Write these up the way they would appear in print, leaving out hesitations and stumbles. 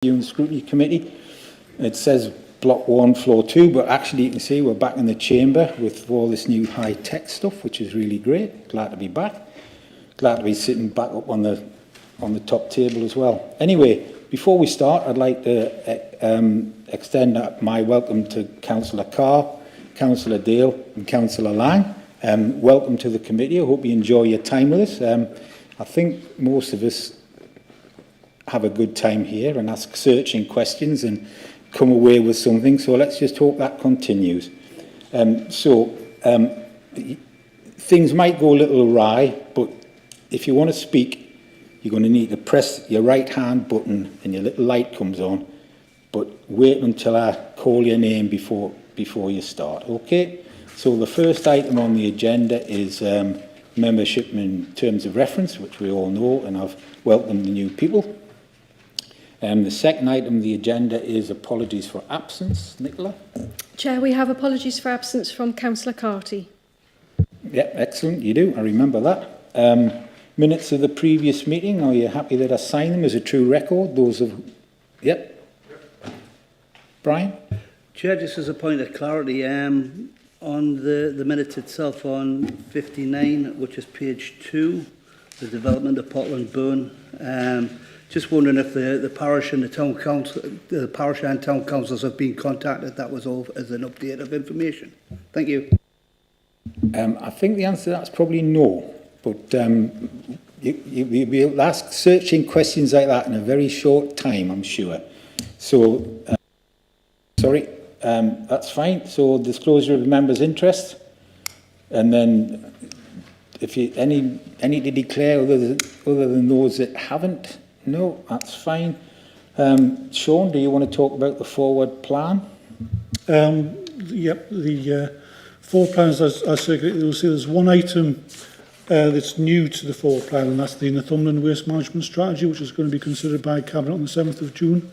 and Scrutiny Committee. It says Block 1, Floor 2, but actually you can see we're back in the chamber with all this new high-tech stuff, which is really great. Glad to be back. Glad to be sitting back up on the top table as well. Anyway, before we start, I'd like to extend my welcome to Councillor Carr, Councillor Dale and Councillor Lang. Welcome to the committee. I hope you enjoy your time with us. I think most of us have a good time here and ask searching questions and come away with something. So let's just hope that continues. Things might go a little awry, but if you want to speak, you're going to need to press your right hand button and your little light comes on. But wait until I call your name before you start. Okay? So the first item on the agenda is membership in terms of reference, which we all know, and I've welcomed the new people. The second item on the agenda is apologies for absence. Nicola? Chair, we have apologies for absence from Councillor Carty. Yeah, excellent. You do. I remember that. Minutes of the previous meeting. Are you happy that I sign them as a true record? Those of... Yep. Brian? Chair, just as a point of clarity, on the minutes itself on 59, which is page 2, the development of Portland Burn, just wondering if the parish and the town council, the parish and town councils have been contacted. That was all as an update of information. Thank you. I think the answer to that's probably no. But you'll ask searching questions like that in a very short time, I'm sure. So, that's fine. So disclosure of members' interest, and then if you any to declare other than those that haven't. No, that's fine. Sean, do you want to talk about the forward plan? Yep, the forward plans I circulated, you'll see there's one item that's new to the forward plan, and that's the Northumberland Waste Management Strategy, which is going to be considered by Cabinet on the 7th of June.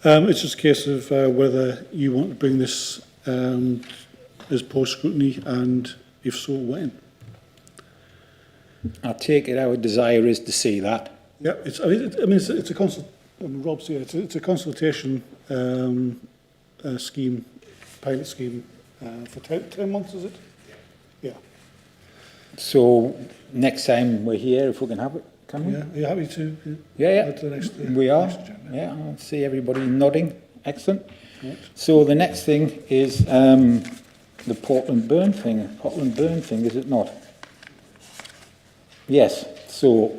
It's just a case of whether you want to bring this as post-scrutiny, and if so, when. I take it our desire is to see that. Yeah, it's a Rob's here. It's a consultation scheme, pilot scheme for 10 months, is it? Yeah. So next time we're here, if we can have it, can we? Yeah, are you happy to? Yeah. To the next, we are. Yeah, I see everybody nodding. Excellent. Right. So the next thing is the Portland Burn thing. Portland Burn thing, is it not? Yes. So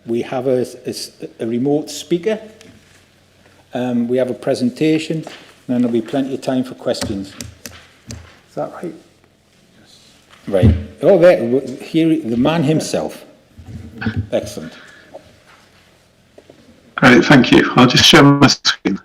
we have a remote speaker. We have a presentation, and then there'll be plenty of time for questions. Is that right? Yes. Right. Oh, there. Here, the man himself. Excellent. Great, thank you. I'll just share my screen.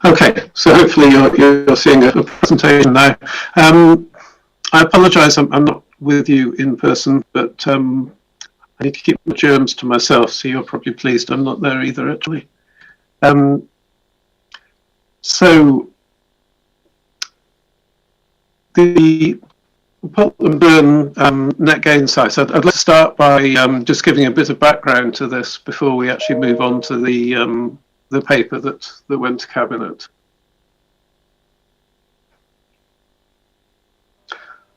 Okay, so hopefully you're seeing a presentation now. I apologise, I'm not with you in person, but I need to keep the germs to myself, so you're probably pleased I'm not there either, actually. So the Portland Burn Net Gain site, I'd like to start by just giving a bit of background to this before we actually move on to the paper that went to Cabinet.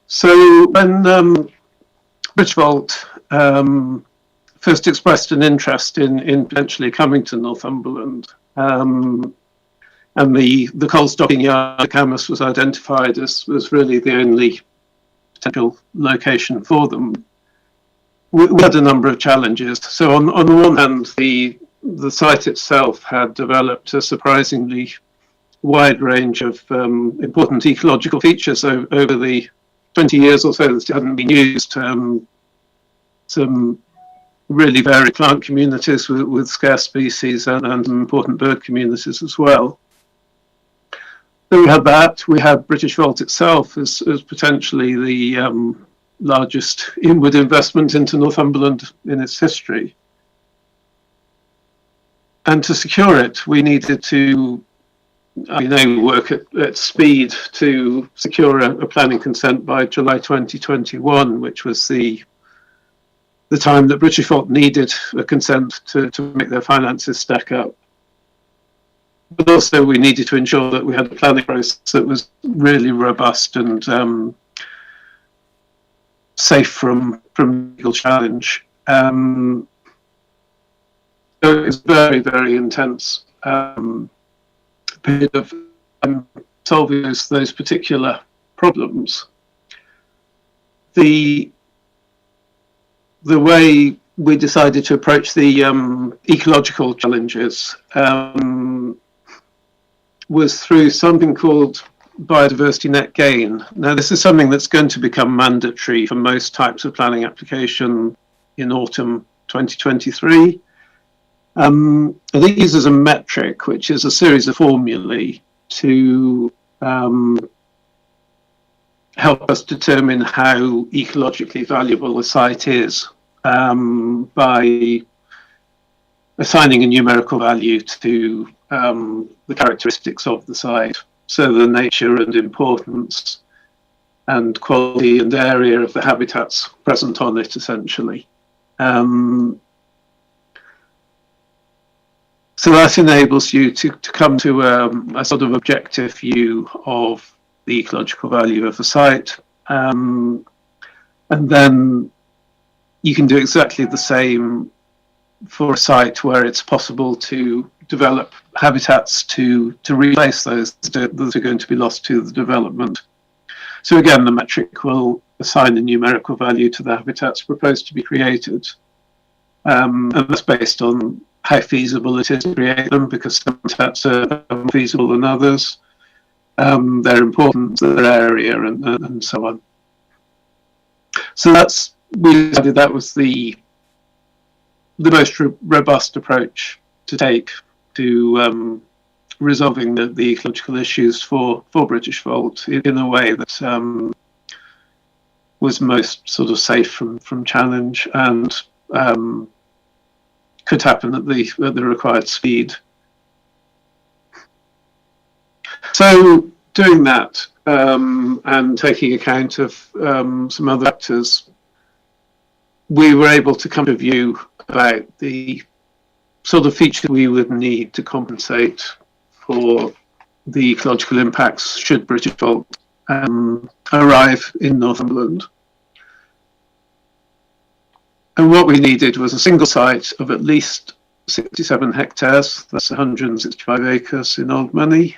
So when Bridgevolt first expressed an interest in potentially coming to Northumberland, and the coal stocking yard at Camas was identified as really the only potential location for them, we had a number of challenges. So on the one hand, the site itself had developed a surprisingly wide range of important ecological features over the 20 years or so that it hadn't been used. Some really varied plant communities with scarce species and important bird communities as well. So we had that. We had British Volt itself as potentially the largest inward investment into Northumberland in its history. And to secure it, we needed to work at speed to secure a planning consent by July 2021, which was the time that Britishvolt needed a consent to make their finances stack up. But also we needed to ensure that we had a planning process that was really robust and safe from legal challenge. So it was very, very intense period of solving those particular problems. The way we decided to approach the ecological challenges was through something called Biodiversity Net Gain. Now, this is something that's going to become mandatory for most types of planning application in autumn 2023. I think it uses a metric, which is a series of formulae to help us determine how ecologically valuable a site is by assigning a numerical value to the characteristics of the site. So the nature and importance and quality and area of the habitats present on it, essentially. So that enables you to come to a sort of objective view of the ecological value of the site. And then you can do exactly the same for a site where it's possible to develop habitats to replace those that are going to be lost to the development. So again, the metric will assign a numerical value to the habitats proposed to be created. And that's based on how feasible it is to create them, because some habitats are more feasible than others, their importance, their area, and so on. So we decided that was the most robust approach to take to resolving the ecological issues for Britishvolt in a way that was most sort of safe from challenge and could happen at the required speed. So doing that and taking account of some other factors, we were able to come to a view about the sort of features we would need to compensate for the ecological impacts should Britishvolt arrive in Northumberland. And what we needed was a single site of at least 67 hectares, that's 165 acres in old money.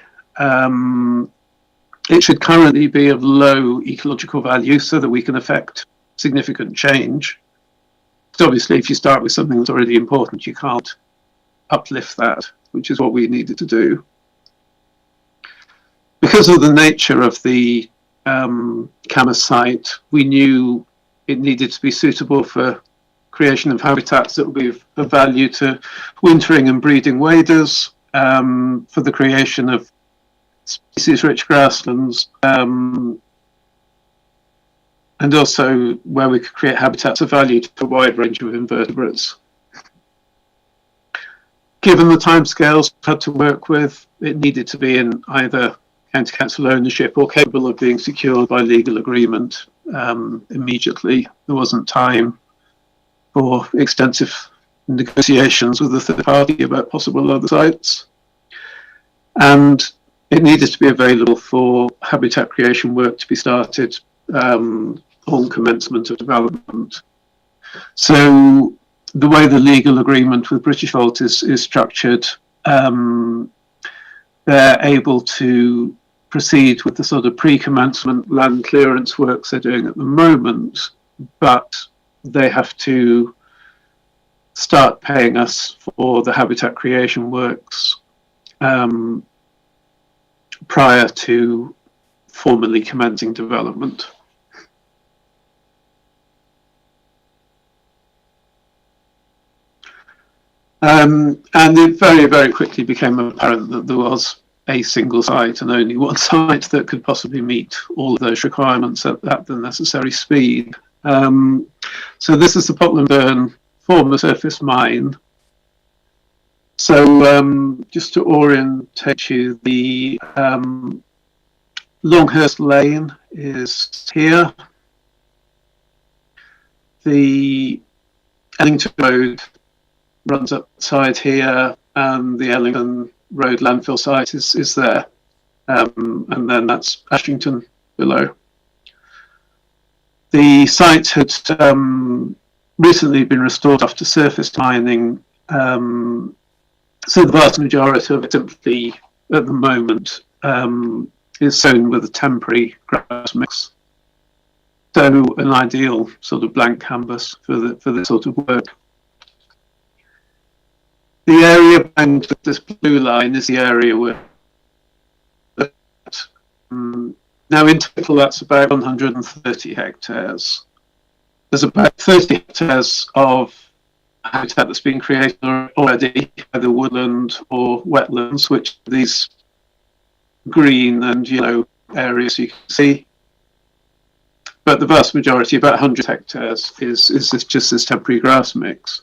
It should currently be of low ecological value so that we can affect significant change. So obviously, if you start with something that's already important, you can't uplift that, which is what we needed to do. Because of the nature of the Camas site, we knew it needed to be suitable for creation of habitats that would be of value to wintering and breeding waders, for the creation of species-rich grasslands, and also where we could create habitats of value to a wide range of invertebrates. Given the timescales we had to work with, it needed to be in either county council ownership or capable of being secured by legal agreement immediately. There wasn't time for extensive negotiations with the third party about possible other sites. And it needed to be available for habitat creation work to be started on commencement of development. So the way the legal agreement with Britishvolt is structured, they're able to proceed with the sort of pre-commencement land clearance works they're doing at the moment, but they have to start paying us for the habitat creation works prior to formally commencing development. And it very, very quickly became apparent that there was a single site and only one site that could possibly meet all of those requirements at the necessary speed. So this is the Potland Burn former surface mine. So just to orientate you, the Longhurst Lane is here. The Ellington Road runs upside here, and the Ellington Road landfill site is there. And then that's Ashington below. The site had recently been restored after surface mining, so the vast majority of it simply at the moment is sown with a temporary grass mix. So an ideal sort of blank canvas for this sort of work. The area behind this blue line is the area where now in total that's about 130 hectares. There's about 30 hectares of habitat that's been created already, either woodland or wetlands, which are these green and yellow areas you can see. But the vast majority, about 100 hectares, is just this temporary grass mix.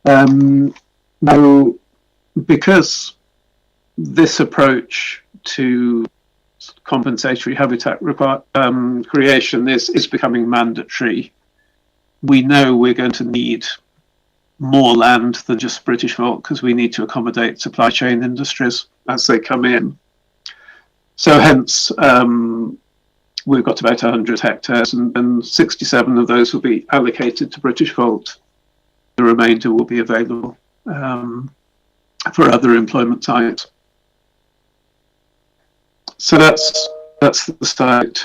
Now, because this approach to compensatory habitat creation is becoming mandatory, we know we're going to need more land than just British Vault because we need to accommodate supply chain industries as they come in. So hence, we've got about 100 hectares and 67 of those will be allocated to British Vault. The remainder will be available for other employment sites. So that's the site.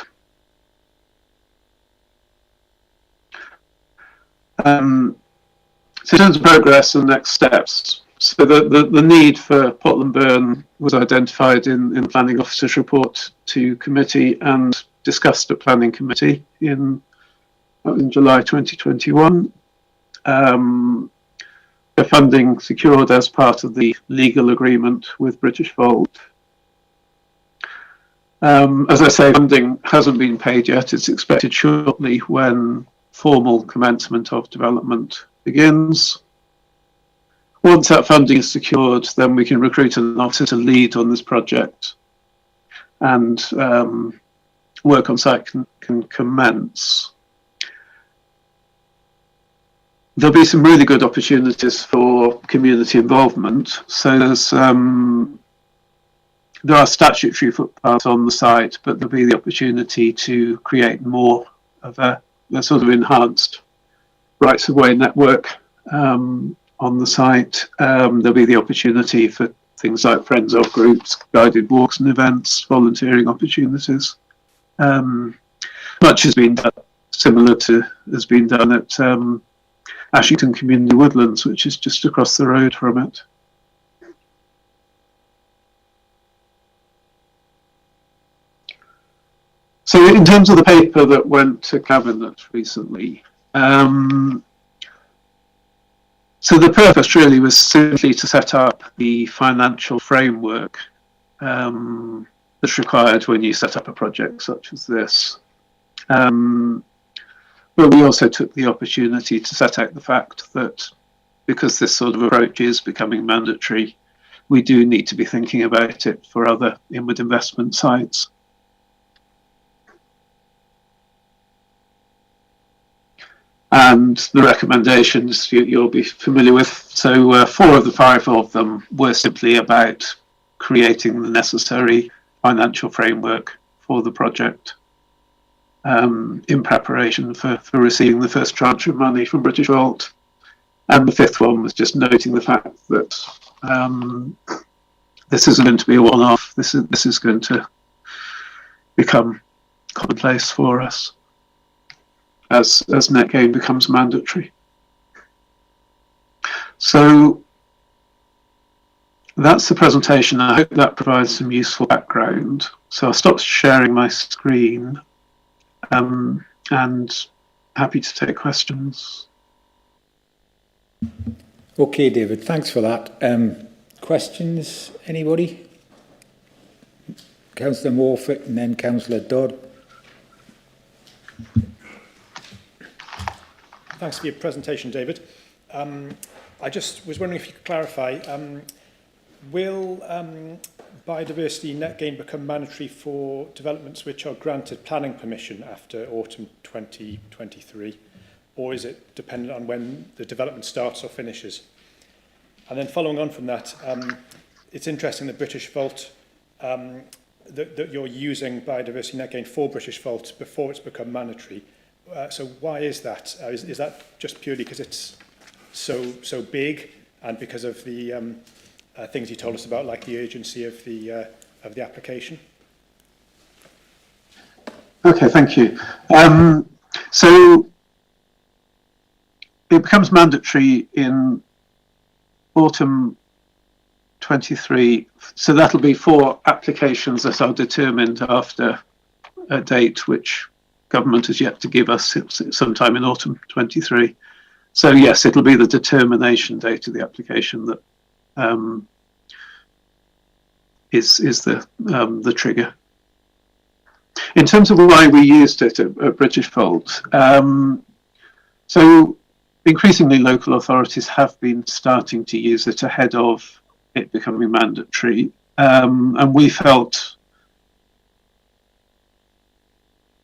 So in terms of progress and next steps, so the need for Potland Burn was identified in the Planning Officer's report to committee and discussed at Planning Committee in July 2021. The funding secured as part of the legal agreement with British Vault. As I say, funding hasn't been paid yet. It's expected shortly when formal commencement of development begins. Once that funding is secured, then we can recruit an officer to lead on this project, and work on site can commence. There'll be some really good opportunities for community involvement. So there are statutory footpaths on the site, but there'll be the opportunity to create more of a sort of enhanced rights of way network on the site. There'll be the opportunity for things like friends of groups, guided walks and events, volunteering opportunities. Much has been done, similar to has been done at Ashington Community Woodlands, which is just across the road from it. So in terms of the paper that went to Cabinet recently, so the purpose really was simply to set up the financial framework that's required when you set up a project such as this. But we also took the opportunity to set out the fact that because this sort of approach is becoming mandatory, we do need to be thinking about it for other inward investment sites. And the recommendations you'll be familiar with. So 4 of the 5 of them were simply about creating the necessary financial framework for the project in preparation for receiving the first tranche of money from British Vault. And the 5th one was just noting the fact that this isn't going to be a one-off. This is going to become commonplace for us as net gain becomes mandatory. So that's the presentation. I hope that provides some useful background. So I'll stop sharing my screen and happy to take questions. Okay, David, thanks for that. Questions, anybody? Councillor Morfitt and then Councillor Dodd. Thanks for your presentation, David. I just was wondering if you could clarify, will Biodiversity Net Gain become mandatory for developments which are granted planning permission after autumn 2023, or is it dependent on when the development starts or finishes? And then following on from that, it's interesting that British Vault, that you're using Biodiversity Net Gain for British Vault before it's become mandatory. So why is that? Is that just purely because it's so big and because of the things you told us about, like the urgency of the application? Okay, thank you. So it becomes mandatory in autumn 23. So that'll be for applications that are determined after a date which government has yet to give us sometime in autumn 23. So yes, it'll be the determination date of the application that is the trigger. In terms of why we used it at British Vault, so increasingly local authorities have been starting to use it ahead of it becoming mandatory, and we felt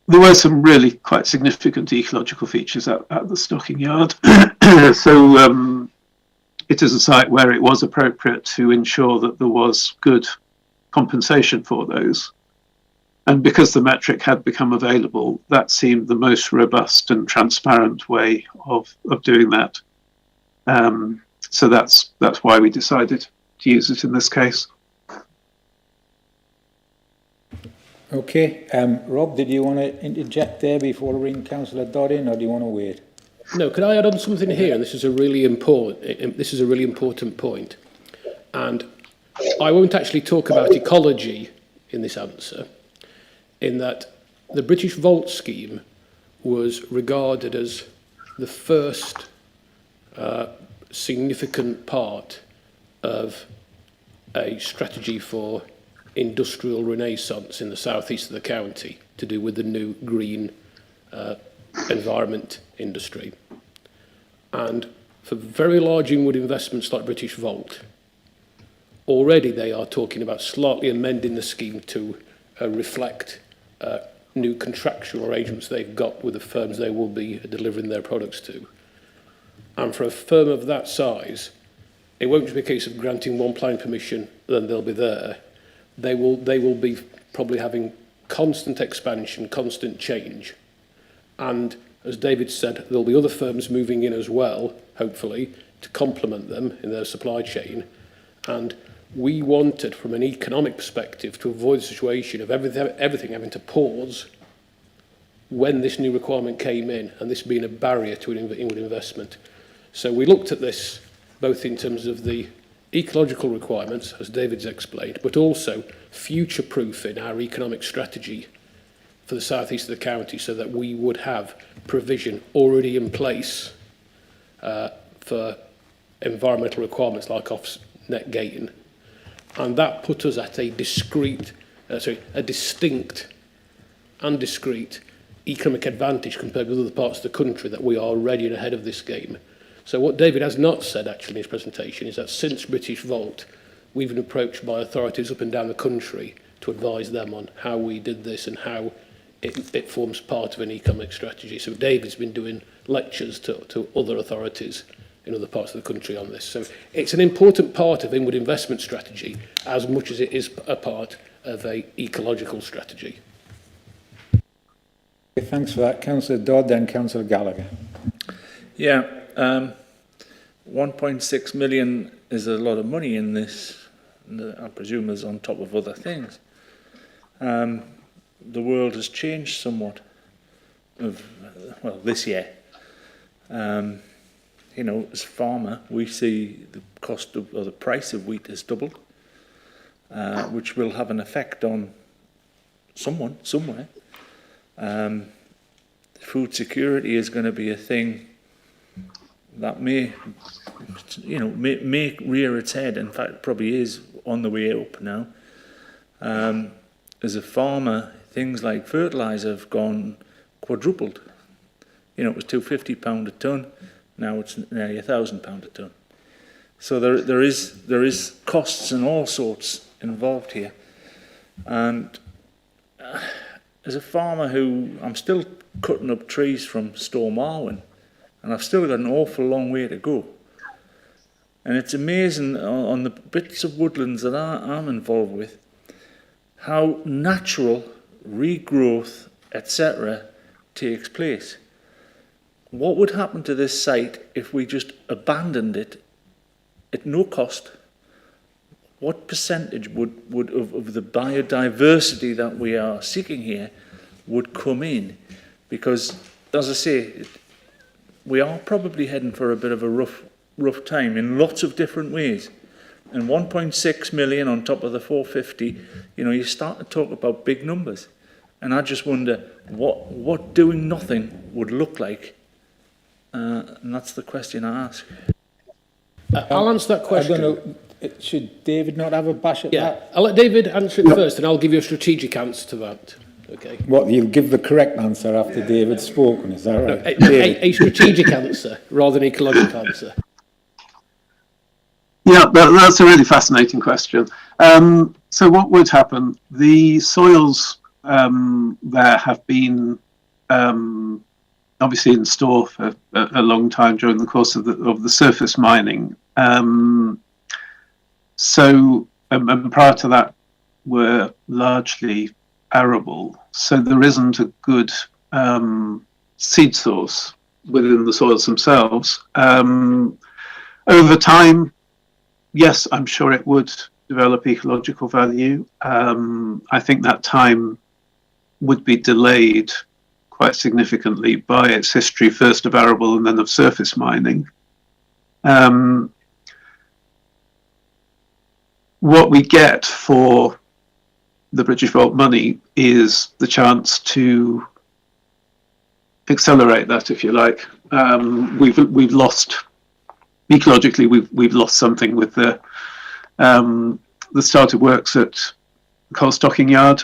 there were some really quite significant ecological features at the stocking yard. So it is a site where it was appropriate to ensure that there was good compensation for those. And because the metric had become available, that seemed the most robust and transparent way of doing that. So that's why we decided to use it in this case. Okay, Rob, did you want to interject there before I ring Councillor Dodd in, or do you want to wait? No, could I add on something here? This is a really important point. And I won't actually talk about ecology in this answer, in that the British Vault scheme was regarded as the first significant part of a strategy for industrial renaissance in the southeast of the county to do with the new green environment industry. And for very large inward investments like British Vault, already they are talking about slightly amending the scheme to reflect new contractual arrangements they've got with the firms they will be delivering their products to. And for a firm of that size, it won't just be a case of granting one planning permission, then they'll be there. They will be probably having constant expansion, constant change. And as David said, there'll be other firms moving in as well, hopefully, to complement them in their supply chain. And we wanted, from an economic perspective, to avoid the situation of everything having to pause when this new requirement came in, and this being a barrier to inward investment. So we looked at this both in terms of the ecological requirements, as David's explained, but also future-proofing our economic strategy for the southeast of the county so that we would have provision already in place for environmental requirements like net gain. And that put us at a distinct and discrete economic advantage compared with other parts of the country, that we are already ahead of this game. So what David has not said actually in his presentation is that since British Vault, we've been approached by authorities up and down the country to advise them on how we did this and how it forms part of an economic strategy. So David's been doing lectures to other authorities in other parts of the country on this. So it's an important part of inward investment strategy as much as it is a part of a ecological strategy. Thanks for that, Councillor Dodd, then Councillor Gallagher. Yeah, 1.6 million is a lot of money in this, I presume is on top of other things. The world has changed somewhat, this year. You know, as a farmer, we see the cost of, or the price of wheat has doubled, which will have an effect on someone, somewhere. Food security is going to be a thing that may rear its head. In fact, probably is on the way up now. As a farmer, things like fertilizer have gone quadrupled. You know, it was £250 a tonne, now it's nearly £1,000 a tonne. So there is costs and all sorts involved here. And as a farmer I'm still cutting up trees from Storm Arwen, and I've still got an awful long way to go. And it's amazing on the bits of woodlands that I'm involved with, how natural regrowth, etc., takes place. What would happen to this site if we just abandoned it at no cost? What percentage would of the biodiversity that we are seeking here would come in? Because, as I say, we are probably heading for a bit of a rough time in lots of different ways. And 1.6 million on top of the 450, you know, you start to talk about big numbers. And I just wonder what doing nothing would look like. And that's the question I ask. I'll answer that question. I don't know, should David not have a bash at that? I'll let David answer it first, and I'll give you a strategic answer to that. Okay. What, you'll give the correct answer after David's spoken, is that right? No, a strategic answer rather than an ecological answer. Yeah, that's a really fascinating question. So what would happen? The soils there have been obviously in store for a long time during the course of the surface mining. So prior to that were largely arable. So there isn't a good seed source within the soils themselves. Over time, yes, I'm sure it would develop ecological value. I think that time would be delayed quite significantly by its history, first of arable and then of surface mining. What we get for the British Vault money is the chance to accelerate that, if you like. We've lost ecologically. We've lost something with the start of works at coal stocking yard.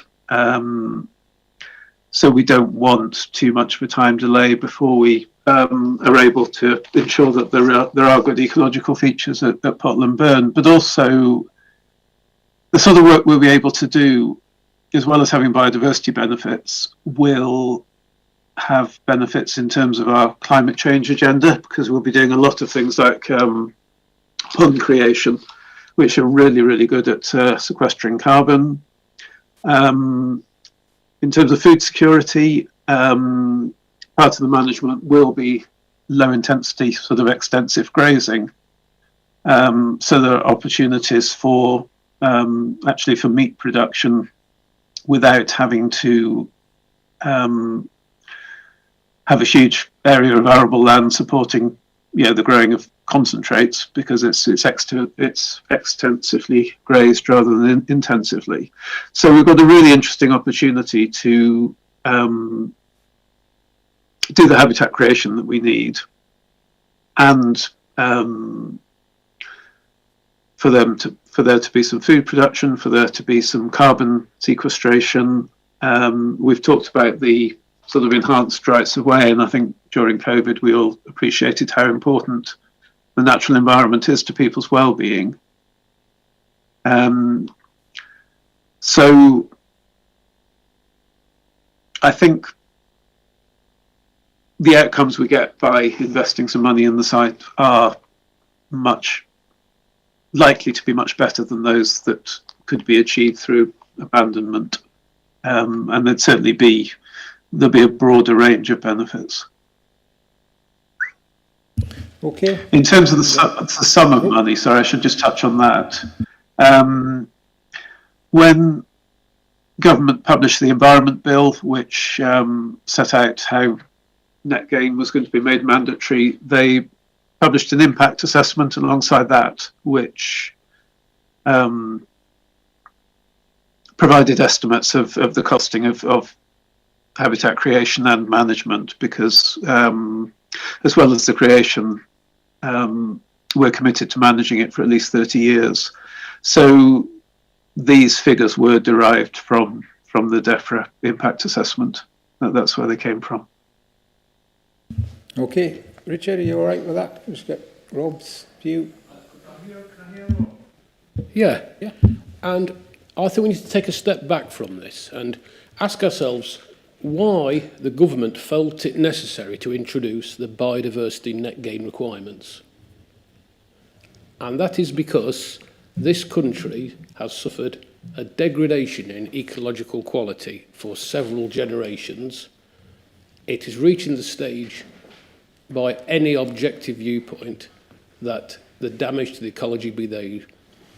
So we don't want too much of a time delay before we are able to ensure that there are good ecological features at Potland Burn, but also the sort of work we'll be able to do, as well as having biodiversity benefits, will have benefits in terms of our climate change agenda, because we'll be doing a lot of things like pond creation, which are really, really good at sequestering carbon. In terms of food security, part of the management will be low intensity, sort of extensive grazing. So there are opportunities for actually for meat production without having to have a huge area of arable land supporting, you know, the growing of concentrates, because it's extensively grazed rather than intensively. So we've got a really interesting opportunity to do the habitat creation that we need, and for there to be some food production, for there to be some carbon sequestration. We've talked about the sort of enhanced rights of way, and I think during COVID we all appreciated how important the natural environment is to people's well-being. So I think the outcomes we get by investing some money in the site are much likely to be much better than those that could be achieved through abandonment, and there'll be a broader range of benefits. Okay. In terms of the sum of money, sorry, I should just touch on that. When government published the Environment Bill, which set out how net gain was going to be made mandatory, they published an impact assessment alongside that, which provided estimates of the costing of habitat creation and management, because as well as the creation, we're committed to managing it for at least 30 years. So these figures were derived from the DEFRA impact assessment. That's where they came from. Okay, Richard, are you all right with that? Just get Rob's view. Yeah, yeah. And I think we need to take a step back from this and ask ourselves why the government felt it necessary to introduce the biodiversity net gain requirements. And that is because this country has suffered a degradation in ecological quality for several generations. It is reaching the stage, by any objective viewpoint, that the damage to the ecology, be they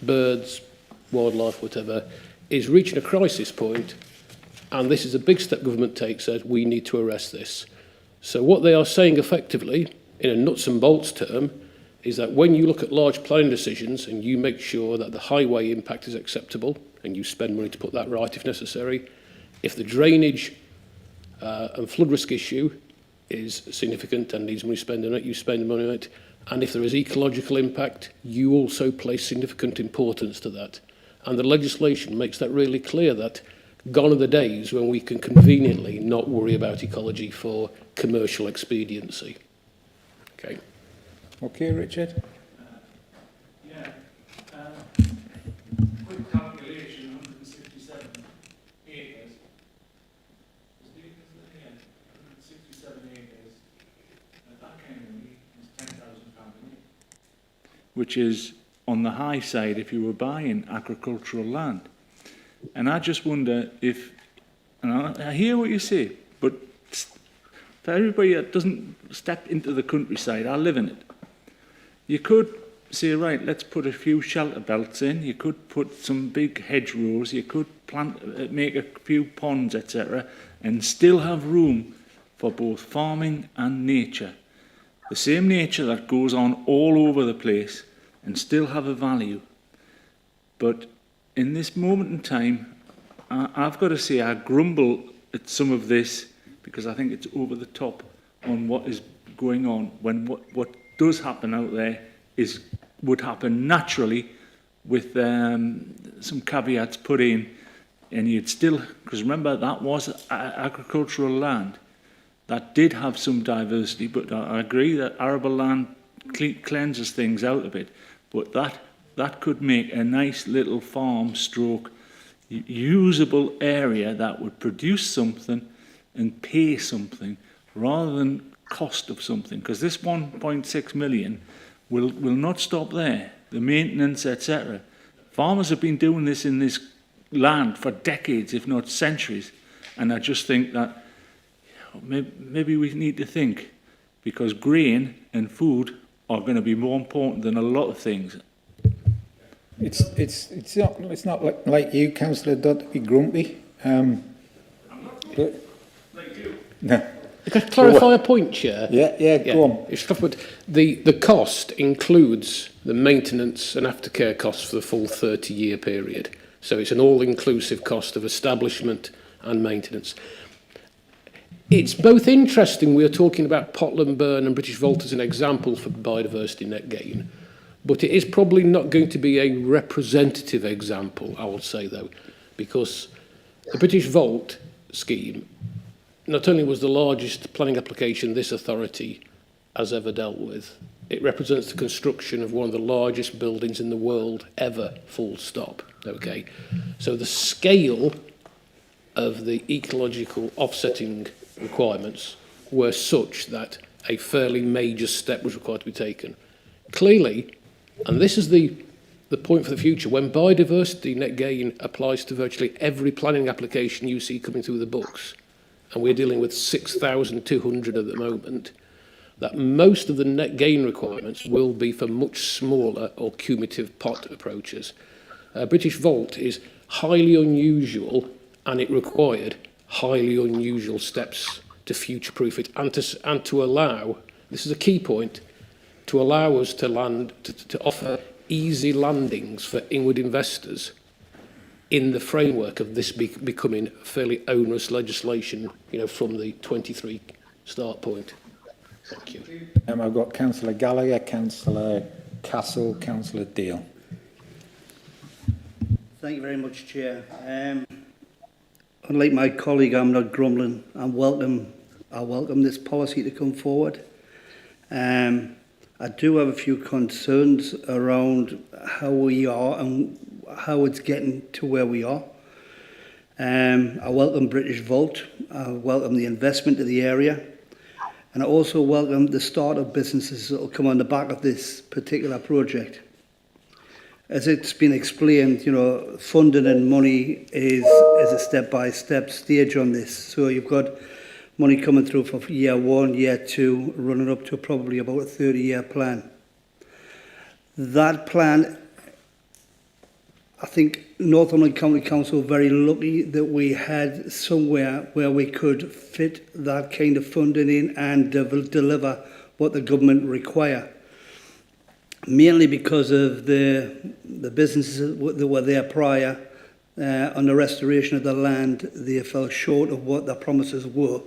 birds, wildlife, whatever, is reaching a crisis point, and this is a big step government takes that we need to arrest this. So what they are saying effectively, in a nuts and bolts term, is that when you look at large planning decisions and you make sure that the highway impact is acceptable, and you spend money to put that right if necessary, if the drainage and flood risk issue is significant and needs money spent on it, you spend money on it, and if there is ecological impact, you also place significant importance to that. And the legislation makes that really clear, that gone are the days when we can conveniently not worry about ecology for commercial expediency. Okay. Okay, Richard? Quick calculation, 167 acres. 167 acres. That kind of money is £10,000 a year. Which is on the high side if you were buying agricultural land. And I just wonder if, and I hear what you say, but for everybody that doesn't step into the countryside, I live in it. You could say, right, let's put a few shelter belts in, you could put some big hedgerows, you could plant, make a few ponds, etc., and still have room for both farming and nature. The same nature that goes on all over the place, and still have a value. But in this moment in time, I've got to say I grumble at some of this because I think it's over the top on what is going on, when what does happen out there would happen naturally with some caveats put in, and you'd still, because remember that was agricultural land that did have some diversity, but I agree that arable land cleanses things out a bit, but that could make a nice little farm stroke usable area that would produce something and pay something rather than cost of something, because this 1.6 million will not stop there. The maintenance, etc. Farmers have been doing this in this land for decades, if not centuries, and I just think that maybe we need to think, because grain and food are going to be more important than a lot of things. It's not like you, Councillor Dodd, to be grumpy. Like you. No. Can I clarify a point, Chair? Yeah, go on. It's tough, but the cost includes the maintenance and aftercare costs for the full 30-year period. So it's an all-inclusive cost of establishment and maintenance. It's both interesting we're talking about Potland Burn and British Volt as an example for biodiversity net gain, but it is probably not going to be a representative example, I would say, though, because the British Volt scheme not only was the largest planning application this authority has ever dealt with, it represents the construction of one of the largest buildings in the world ever, full stop. Okay, so the scale of the ecological offsetting requirements were such that a fairly major step was required to be taken. Clearly, and this is the point for the future, when biodiversity net gain applies to virtually every planning application you see coming through the books, and we're dealing with 6,200 at the moment, that most of the net gain requirements will be for much smaller or cumulative pot approaches. British Volt is highly unusual, and it required highly unusual steps to future-proof it and to allow, this is a key point, to allow us to offer easy landings for inward investors in the framework of this becoming fairly onerous legislation, from the 23 start point. Thank you. I've got Councillor Gallagher, Councillor Castle, Councillor Deal. Thank you very much, Chair. Unlike my colleague, I'm not grumbling. I welcome this policy to come forward. I do have a few concerns around how we are and how it's getting to where we are. I welcome British Volt. I welcome the investment in the area. And I also welcome the start of businesses that will come on the back of this particular project. As it's been explained, you know, funding and money is a step-by-step stage on this. So you've got money coming through for year 1, year 2, running up to probably about a 30-year plan. That plan, I think Northumberland County Council were very lucky that we had somewhere where we could fit that kind of funding in and deliver what the government require. Mainly because of the businesses that were there prior on the restoration of the land, they fell short of what their promises were.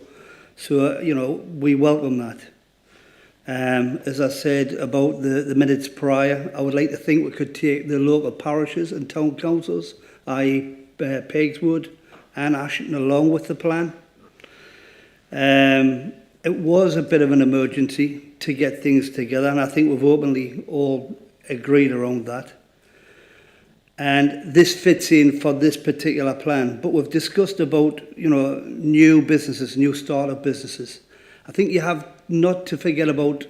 So, you know, we welcome that. As I said about the minutes prior, I would like to think we could take the local parishes and town councils, i.e. Pegswood and Ashton, along with the plan. It was a bit of an emergency to get things together, and I think we've openly all agreed around that. And this fits in for this particular plan. But we've discussed about, you know, new businesses, new startup businesses. I think you have not to forget about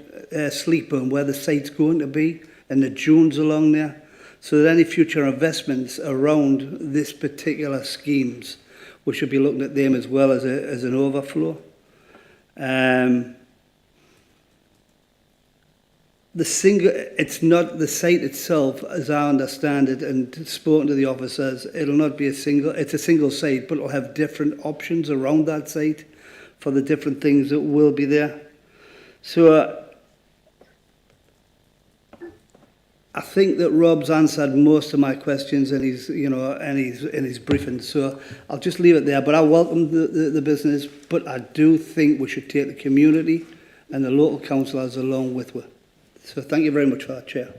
Sleepburn, where the site's going to be, and the dunes along there, so that any future investments around this particular schemes, we should be looking at them as well as an overflow. It's not the site itself, as I understand it, and spoken to the officers, it'll not be it's a single site, but it'll have different options around that site for the different things that will be there. So I think that Rob's answered most of my questions in his briefing, so I'll just leave it there. But I welcome the business, but I do think we should take the community and the local councillors along with us. So thank you very much for that, Chair.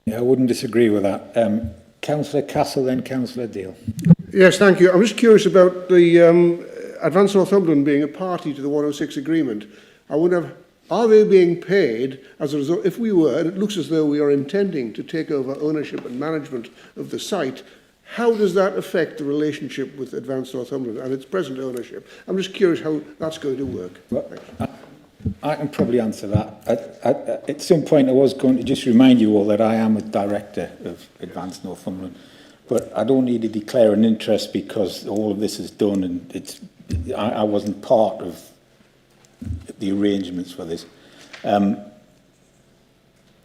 Yeah, I wouldn't disagree with that. Councillor Castle, then Councillor Deal. Yes, thank you. I'm just curious about the Advanced Northumberland being a party to the 106 agreement. I wonder, are they being paid as a result? If we were, and it looks as though we are intending to take over ownership and management of the site, how does that affect the relationship with Advanced Northumberland and its present ownership? I'm just curious how that's going to work. Well, I can probably answer that. At some point, I was going to just remind you all that I am a director of Advanced Northumberland, but I don't need to declare an interest because all of this is done, and I wasn't part of the arrangements for this.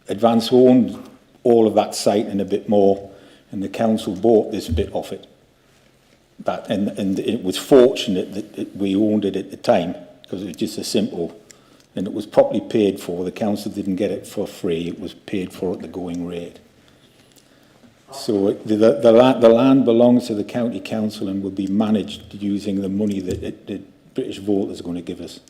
Advanced owned all of that site and a bit more, and the council bought this bit off it. And it was fortunate that we owned it at the time, because it was just a simple. And it was properly paid for. The council didn't get it for free. It was paid for at the going rate. So the land belongs to the county council and will be managed using the money that the British Volt is going to give us.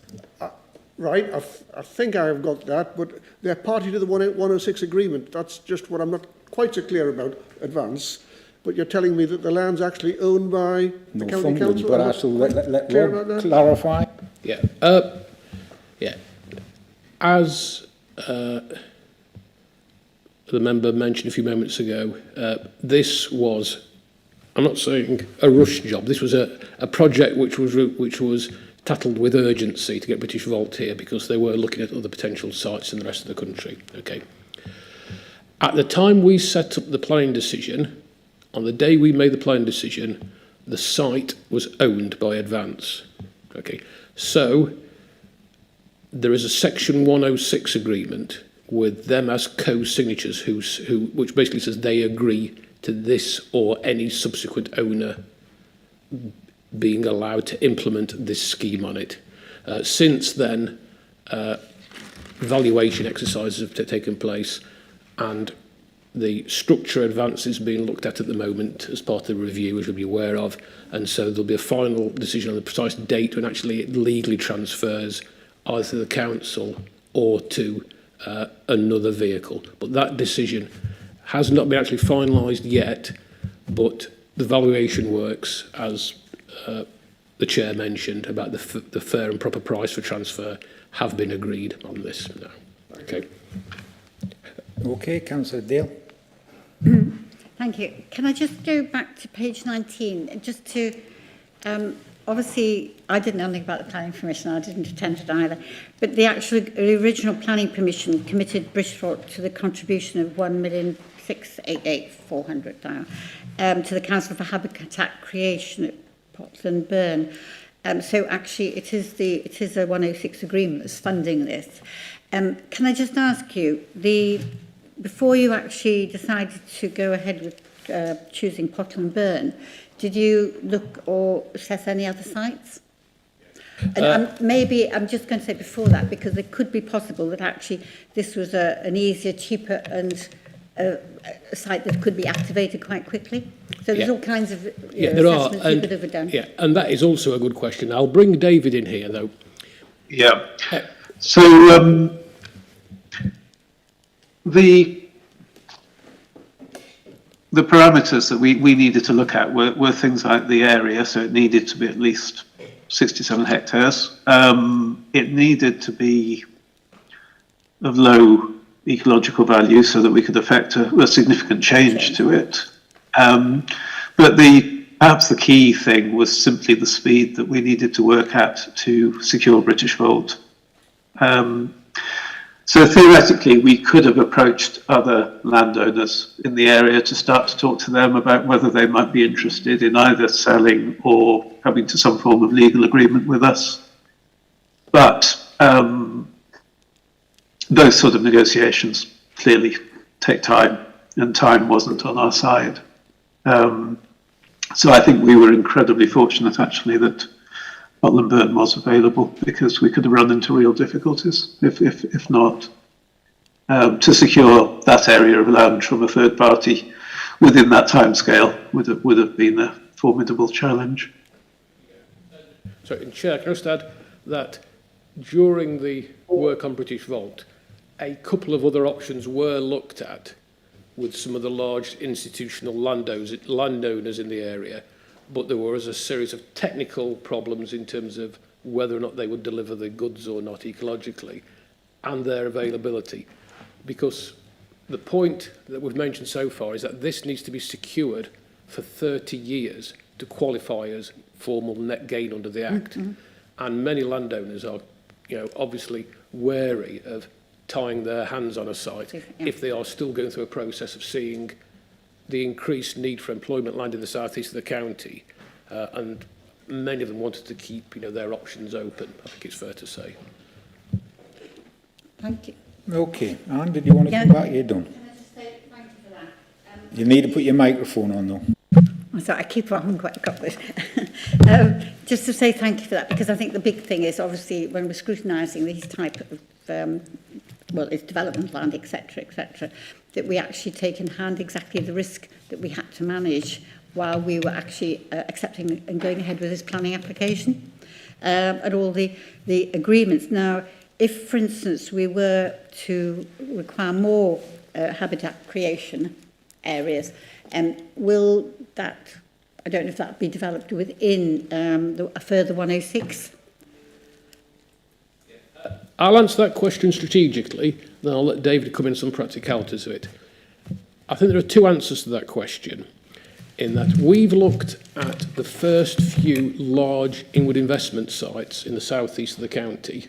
Right, I think I've got that, but they're party to the 106 agreement. That's just what I'm not quite so clear about, Advance. But you're telling me that the land's actually owned by the county council? But I shall let Rob clarify. Yeah. Yeah. As the member mentioned a few moments ago, this was, I'm not saying a rush job, this was a project which was tackled with urgency to get British Volt here because they were looking at other potential sites in the rest of the country. Okay. At the time we set up the planning decision, on the day we made the planning decision, the site was owned by Advance. Okay. So there is a Section 106 agreement with them as co-signatories which basically says they agree to this or any subsequent owner being allowed to implement this scheme on it. Since then, valuation exercises have taken place and the structure Advance is being looked at the moment as part of the review, as you'll be aware of, and so there'll be a final decision on the precise date when actually it legally transfers either to the council or to another vehicle. But that decision has not been actually finalised yet, but the valuation works, as the Chair mentioned, about the fair and proper price for transfer have been agreed on this now. Okay. Okay, Councillor Dale. Thank you. Can I just go back to page 19, just to, obviously, I didn't know anything about the planning permission, I didn't attend it either, but the original planning permission committed Bridgeport to the contribution of 1,688,400 now, to the Council for Habitat Creation at Portland Burn. So actually, it is a 106 agreement that's funding this. Can I just ask you, before you actually decided to go ahead with choosing Portland Burn, did you look or assess any other sites? And maybe, I'm just going to say before that, because it could be possible that actually this was an easier, cheaper and a site that could be activated quite quickly. So there's all kinds of assessments you could have done. Yeah, and that is also a good question. I'll bring David in here, though. Yeah. So the parameters that we needed to look at were things like the area, so it needed to be at least 67 hectares. It needed to be of low ecological value so that we could affect a significant change to it. But perhaps the key thing was simply the speed that we needed to work at to secure British Volt. So theoretically, we could have approached other landowners in the area to start to talk to them about whether they might be interested in either selling or coming to some form of legal agreement with us. But those sort of negotiations clearly take time, and time wasn't on our side. So I think we were incredibly fortunate, actually, that Woodland Burn was available, because we could have run into real difficulties if not. To secure that area of land from a third party within that timescale would have been a formidable challenge. So, in Chair, can I just add that during the work on British Volt, a couple of other options were looked at with some of the large institutional landowners in the area, but there was a series of technical problems in terms of whether or not they would deliver the goods or not ecologically, and their availability. Because the point that we've mentioned so far is that this needs to be secured for 30 years to qualify as formal net gain under the Act. Mm-hmm. And many landowners are, obviously wary of tying their hands on a site if they are still going through a process of seeing the increased need for employment land in the southeast of the county, and many of them wanted to keep their options open, I think it's fair to say. Thank you. Okay, Anne, did you want to come back? You're done. Can I just say thank you for that? You need to put your microphone on, though. I'm sorry, I keep on quite got this. Just to say thank you for that, because I think the big thing is obviously when we're scrutinising these type of it's development land, etc., that we actually take in hand exactly the risk that we had to manage while we were actually accepting and going ahead with this planning application, and all the agreements. Now, if, for instance, we were to require more habitat creation areas, will that, I don't know if that will be developed within a further 106? I'll answer that question strategically, then I'll let David come in some practicalities of it. I think there are two answers to that question, in that we've looked at the first few large inward investment sites in the southeast of the county.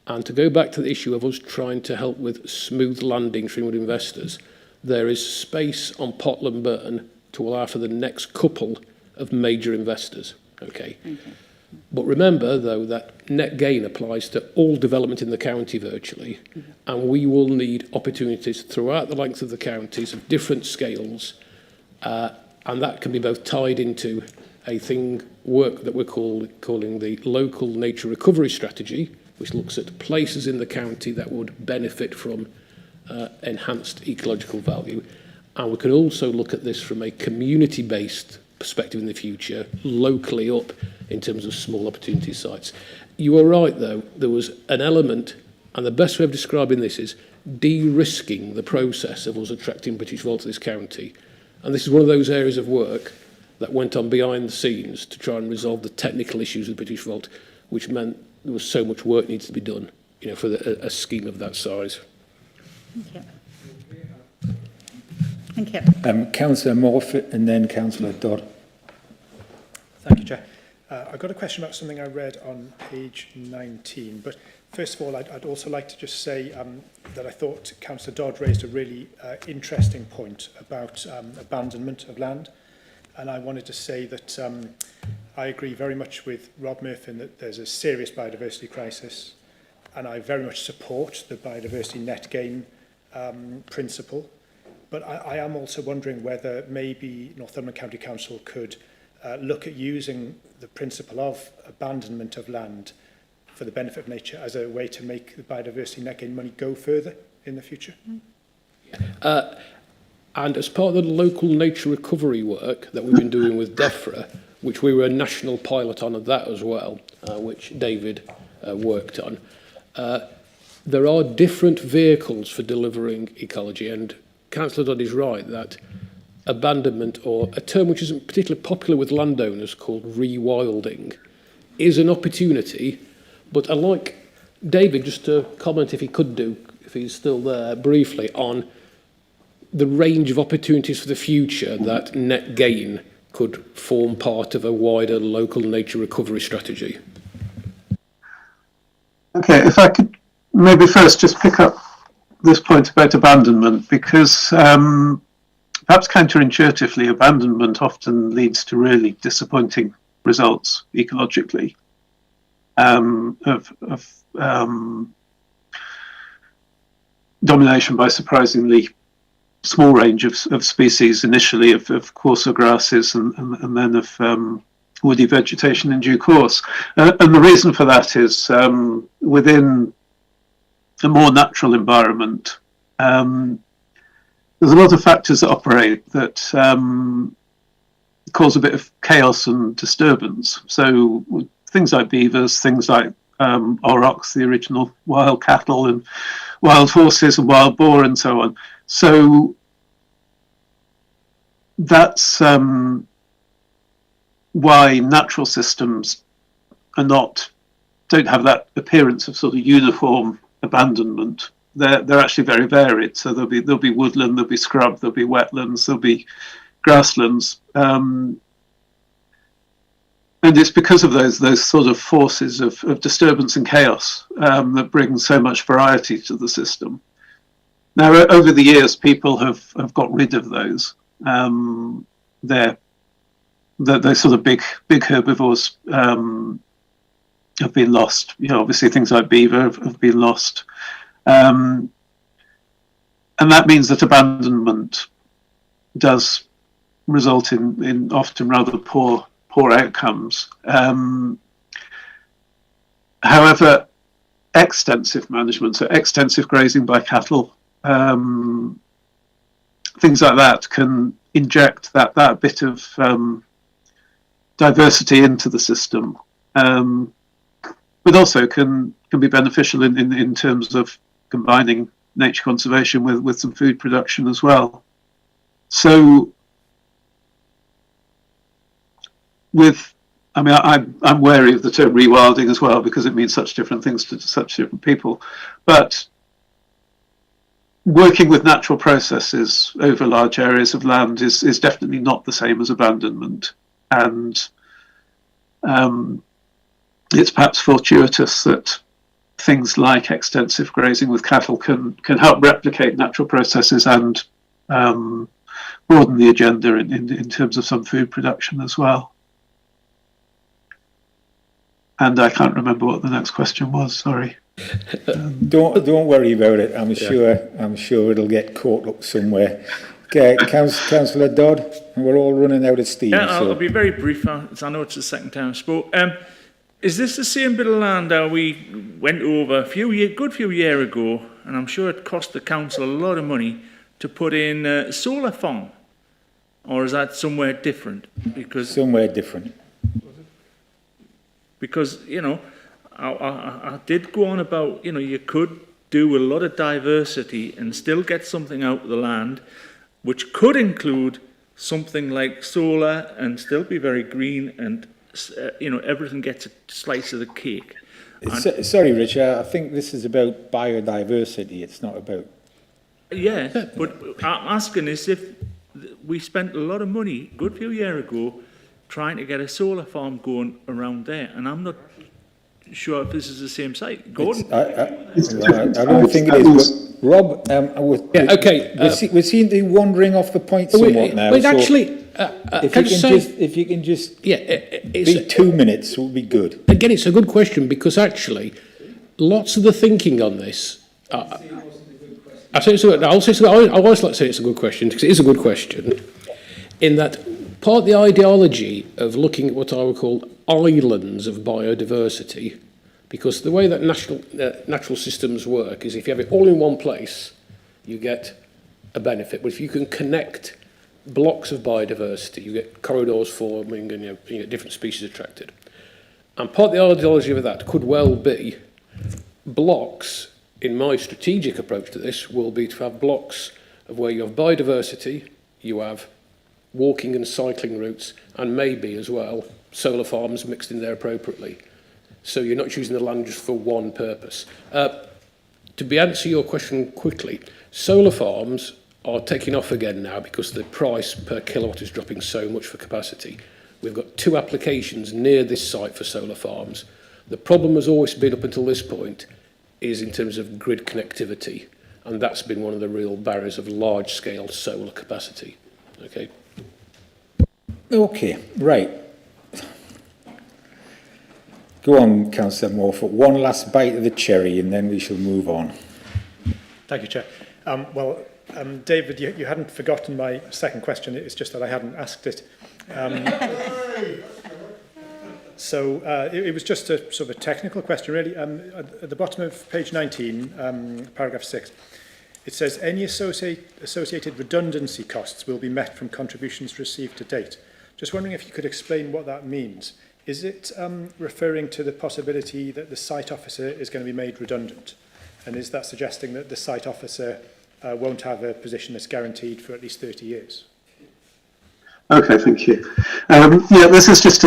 And to go back to the issue of us trying to help with smooth landing for inward investors, there is space on Portland Burn to allow for the next couple of major investors. Okay. But remember, though, that net gain applies to all development in the county virtually, and we will need opportunities throughout the length of the counties of different scales, and that can be both tied into work that we're calling the local nature recovery strategy, which looks at places in the county that would benefit from enhanced ecological value. And we can also look at this from a community-based perspective in the future, locally up in terms of small opportunity sites. You are right, though, there was an element, and the best way of describing this is de-risking the process of us attracting British Volt to this county. And this is one of those areas of work that went on behind the scenes to try and resolve the technical issues with British Volt, which meant there was so much work needed to be done. for a scheme of that size. Thank you. Thank you. Councillor Morfitt and then Councillor Dodd. Thank you, Chair. I've got a question about something I read on page 19, but first of all, I'd also like to just say that I thought Councillor Dodd raised a really interesting point about abandonment of land. And I wanted to say that I agree very much with Rob Murphy in that there's a serious biodiversity crisis, and I very much support the biodiversity net gain principle. But I am also wondering whether maybe Northumberland County Council could look at using the principle of abandonment of land for the benefit of nature as a way to make the biodiversity net gain money go further in the future. And as part of the local nature recovery work that we've been doing with DEFRA, which we were a national pilot on of that as well, which David worked on, there are different vehicles for delivering ecology, and Councillor Dodd is right that abandonment, or a term which isn't particularly popular with landowners called rewilding, is an opportunity. But I'd like David just to comment, if he could do, if he's still there, briefly on the range of opportunities for the future that net gain could form part of a wider local nature recovery strategy. Okay, if I could maybe first just pick up this point about abandonment, because perhaps counterintuitively, abandonment often leads to really disappointing results ecologically of domination by surprisingly small range of species, initially of coarser grasses and then of woody vegetation in due course. And the reason for that is within a more natural environment, there's a lot of factors that operate that cause a bit of chaos and disturbance. So things like beavers, things like aurochs, the original wild cattle, and wild horses and wild boar and so on. So that's why natural systems don't have that appearance of sort of uniform abandonment. They're actually very varied. So there'll be woodland, there'll be scrub, there'll be wetlands, there'll be grasslands, and it's because of those sort of forces of disturbance and chaos that bring so much variety to the system. Now, over the years, people have got rid of those. They're sort of big herbivores have been lost. Obviously things like beaver have been lost. And that means that abandonment does result in often rather poor outcomes. However, extensive management, so extensive grazing by cattle, things like that can inject that bit of diversity into the system, but also can be beneficial in terms of combining nature conservation with some food production as well. So I'm wary of the term rewilding as well, because it means such different things to such different people. But working with natural processes over large areas of land is definitely not the same as abandonment. And it's perhaps fortuitous that things like extensive grazing with cattle can help replicate natural processes and broaden the agenda in terms of some food production as well. And I can't remember what the next question was, sorry. Don't worry about it. I'm sure it'll get caught up somewhere. Okay, Councillor Dodd, we're all running out of steam. Yeah, so. I'll be very brief, as I know it's the second time I spoke. Is this the same bit of land that we went over a good few years ago, and I'm sure it cost the council a lot of money to put in a solar farm? Or is that somewhere different? Because somewhere different. Because, I did go on about, you could do a lot of diversity and still get something out of the land, which could include something like solar and still be very green and, everything gets a slice of the cake. Sorry, Richard, I think this is about biodiversity, it's not about... Yeah, but I'm asking is if we spent a lot of money, a good few years ago, trying to get a solar farm going around there, and I'm not sure if this is the same site. Gordon? I don't think it is, but Rob, we seem to be wandering off the point somewhat now. Wait, so actually, if you can just be 2 minutes, will be good. Again, it's a good question because actually, lots of the thinking on this. I always like to say it's a good question because it is a good question. In that, part of the ideology of looking at what I would call islands of biodiversity, because the way that natural systems work is if you have it all in one place, you get a benefit. But if you can connect blocks of biodiversity, you get corridors forming and you get different species attracted. And part of the ideology of that could well be blocks. In my strategic approach to this will be to have blocks of where you have biodiversity, you have walking and cycling routes, and maybe as well solar farms mixed in there appropriately. So you're not choosing the land just for one purpose. To answer your question quickly, solar farms are taking off again now because the price per kilowatt is dropping so much for capacity. We've got 2 applications near this site for solar farms. The problem has always been up until this point is in terms of grid connectivity, and that's been one of the real barriers of large-scale solar capacity. Okay. Okay, right. Go on, Councillor Morford. One last bite of the cherry, and then we shall move on. Thank you, Chair. David, you hadn't forgotten my second question. It's just that I hadn't asked it. So it was just a sort of a technical question, really. At the bottom of page 19, paragraph 6, it says, any associated redundancy costs will be met from contributions received to date. Just wondering if you could explain what that means. Is it referring to the possibility that the site officer is going to be made redundant? And is that suggesting that the site officer won't have a position that's guaranteed for at least 30 years? Okay, thank you. Yeah, this is just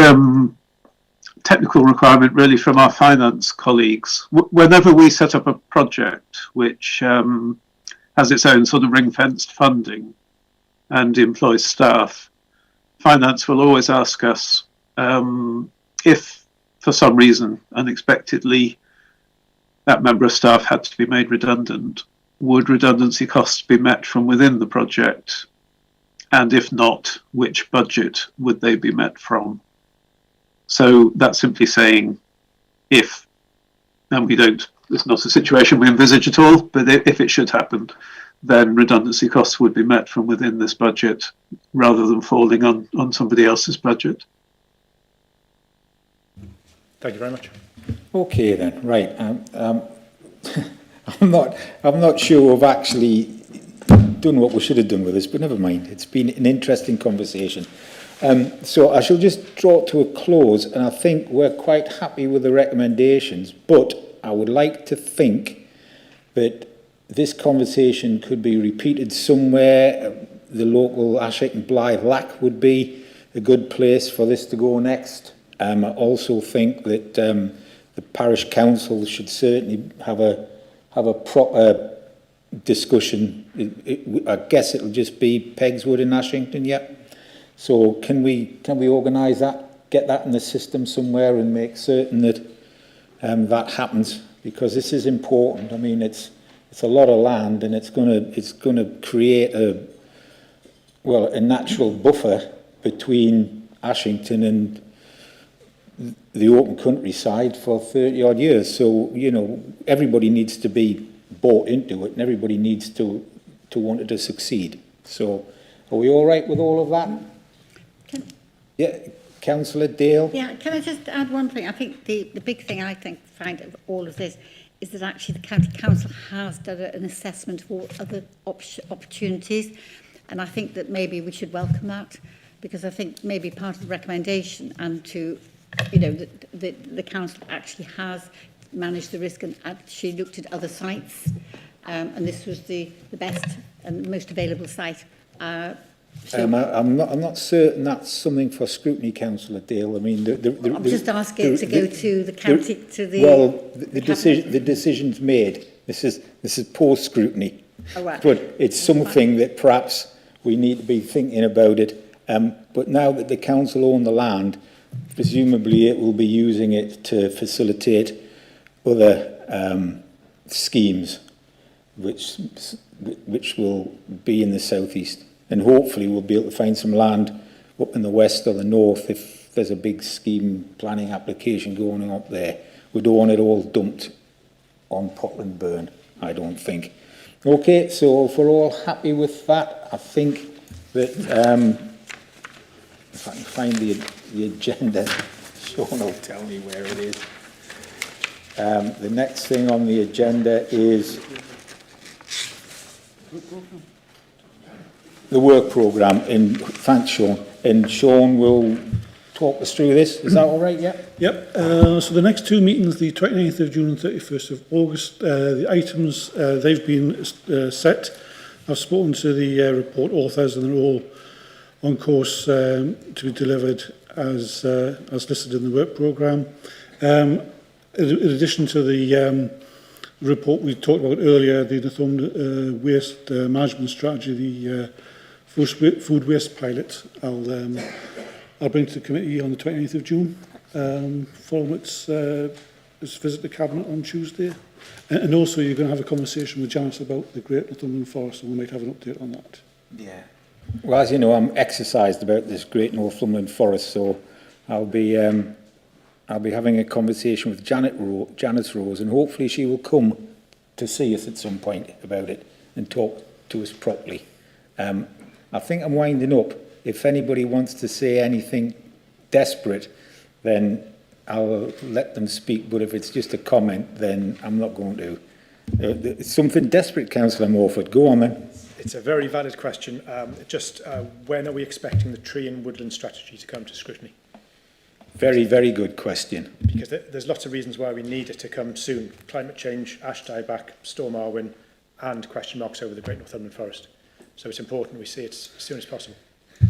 technical requirement really from our finance colleagues. Whenever we set up a project which has its own sort of ring-fenced funding and employs staff, finance will always ask us if for some reason unexpectedly that member of staff had to be made redundant, would redundancy costs be met from within the project? And if not, which budget would they be met from? So that's simply saying if, and we don't, it's not a situation we envisage at all, but if it should happen, then redundancy costs would be met from within this budget rather than falling on somebody else's budget. Thank you very much. Okay then, right. I'm not sure we've actually done what we should have done with this, but never mind. It's been an interesting conversation. So I shall just draw it to a close, and I think we're quite happy with the recommendations, but I would like to think that this conversation could be repeated somewhere. The local Ashington Blythe Lac would be a good place for this to go next. I also think that the parish council should certainly have a proper discussion. I guess it'll just be Pegswood in Ashington, yeah. So can we organise that, get that in the system somewhere, and make certain that that happens, because this is important. I mean, it's a lot of land, and it's gonna create a natural buffer between Ashington and the open countryside for 30 odd years. So, you know, everybody needs to be bought into it, and everybody needs to want it to succeed. So are we all right with all of that? Yeah, Councillor Dale? Yeah, can I just add one thing? I think the big thing I find of all of this is that actually the County Council has done an assessment of all other opportunities, and I think that maybe we should welcome that, because I think maybe part of the recommendation and to, you know, the council actually has managed the risk and actually looked at other sites, and this was the best and most available site. I'm not certain that's something for scrutiny, Councillor Dale. I mean, I'm just asking it to go to the county, to the... Well, the decision's made. This is post scrutiny. Oh, right. But it's something that perhaps we need to be thinking about it. But now that the council own the land, presumably it will be using it to facilitate other schemes, which will be in the southeast. And hopefully we'll be able to find some land up in the west or the north if there's a big scheme planning application going on up there. We don't want it all dumped on Potland Burn, I don't think. Okay, so if we're all happy with that, I think that if I can find the agenda, Sean will tell me where it is. The next thing on the agenda is the work programme. Thanks, Sean. And Sean will talk us through this. Is that all right? Yeah. Yep. So the next two meetings, the 29th of June and 31st of August, the items, they've been set. I've spoken to the report authors and they're all on course to be delivered as listed in the work programme. In addition to the report we talked about earlier, the Northumberland waste management strategy, the food waste pilot, I'll bring to the committee on the 29th of June, following its visit to Cabinet on Tuesday. And also you're going to have a conversation with Janice about the Great Northumberland Forest, and we might have an update on that. Yeah. Well, as you know, I'm exercised about this Great Northumberland Forest, so I'll be having a conversation with Janice Rose, and hopefully she will come to see us at some point about it and talk to us properly. I think I'm winding up. If anybody wants to say anything desperate, then I'll let them speak. But if it's just a comment, then I'm not going to. Something desperate, Councillor Morford. Go on then. It's a very valid question. When are we expecting the tree and woodland strategy to come to scrutiny? Very, very good question. Because there's lots of reasons why we need it to come soon. Climate change, ash dieback, Storm Arwen, and question marks over the Great Northumberland Forest. So it's important we see it as soon as possible.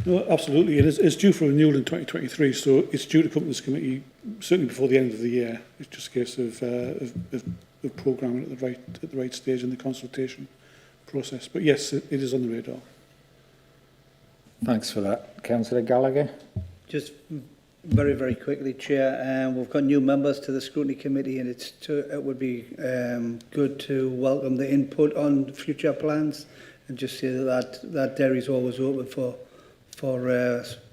No, absolutely. It's due for renewal in 2023, so it's due to come to this committee certainly before the end of the year. It's just a case of programming at the right stage in the consultation process. But yes, it is on the radar. Thanks for that. Councillor Gallagher? Just very, very quickly, Chair, we've got new members to the Scrutiny Committee, and it would be good to welcome the input on future plans and just say that Derry's always open for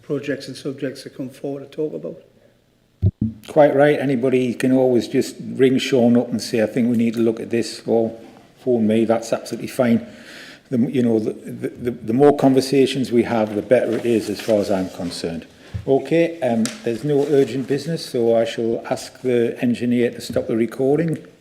projects and subjects to come forward to talk about. Quite right. Anybody can always just ring Sean up and say, I think we need to look at this, or phone me. That's absolutely fine. The more conversations we have, the better it is as far as I'm concerned. Okay, there's no urgent business, so I shall ask the engineer to stop the recording.